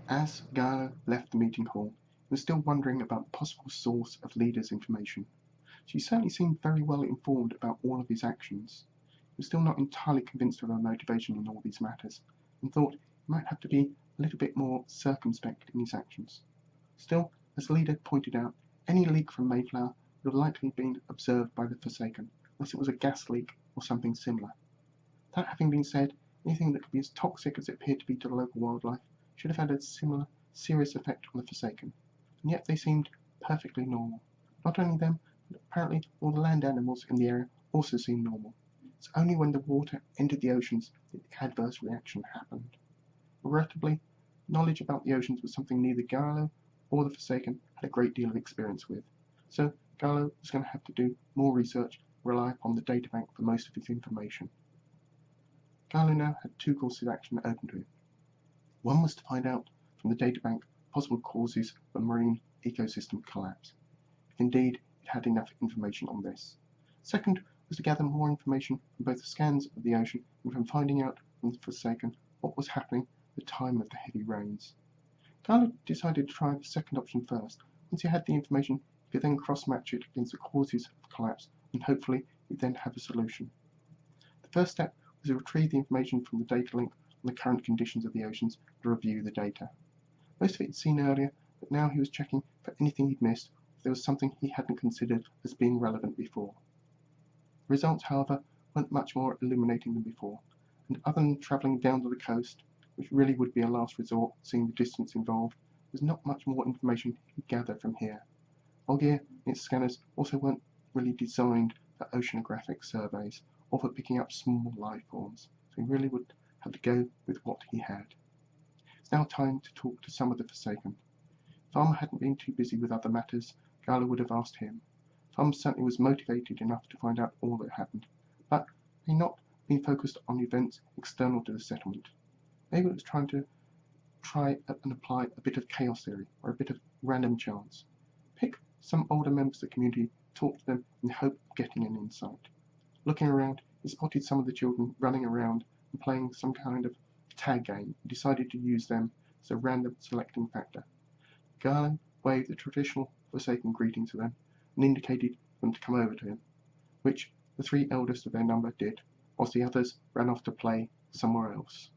As Gala left the meeting hall, he was still wondering about the possible source of Leda's information. She certainly seemed very well informed about all of his actions. He was still not entirely convinced of her motivation in all these matters, and thought he might have to be a little bit more circumspect in his actions. Still, as Leda pointed out, any leak from Mayflower would have likely been observed by the Forsaken, unless it was a gas leak or something similar. That having been said, anything that could be as toxic as it appeared to be to the local wildlife should have had a similar serious effect on the Forsaken, and yet they seemed perfectly normal. Not only them, but apparently all the land animals in the area also seemed normal. It's only when the water entered the oceans that the adverse reaction happened. Regrettably, knowledge about the oceans was something neither Gallo or the Forsaken had a great deal of experience with, so Gallo was going to have to do more research and rely upon the databank for most of his information. Gallo now had two courses of action open to him. One was to find out from the databank possible causes of a marine ecosystem collapse, if indeed it had enough information on this. Second was to gather more information from both the scans of the ocean and from finding out from the Forsaken what was happening at the time of the heavy rains. Gallo decided to try the second option first. Once he had the information, he could then cross-match it against the causes of the collapse, and hopefully he'd then have a solution. The first step was to retrieve the information from the data link on the current conditions of the oceans to review the data. Most of it he'd seen earlier, but now he was checking for anything he'd missed, if there was something he hadn't considered as being relevant before. The results, however, weren't much more illuminating than before, and other than travelling down to the coast, which really would be a last resort seeing the distance involved, there was not much more information he could gather from here. Ogier and its scanners also weren't really designed for oceanographic surveys or for picking up small life forms, so he really would have to go with what he had. It's now time to talk to some of the Forsaken. If Farmer hadn't been too busy with other matters, Gala would have asked him. Farmer certainly was motivated enough to find out all that happened, but may not have been focused on events external to the settlement. Maybe it was try and apply a bit of chaos theory or a bit of random chance. Pick some older members of the community, talk to them in the hope of getting an insight. Looking around, he spotted some of the children running around and playing some kind of tag game and decided to use them as a random selecting factor. Garland waved the traditional Forsaken greeting to them and indicated them to come over to him, which the three eldest of their number did, whilst the others ran off to play somewhere else.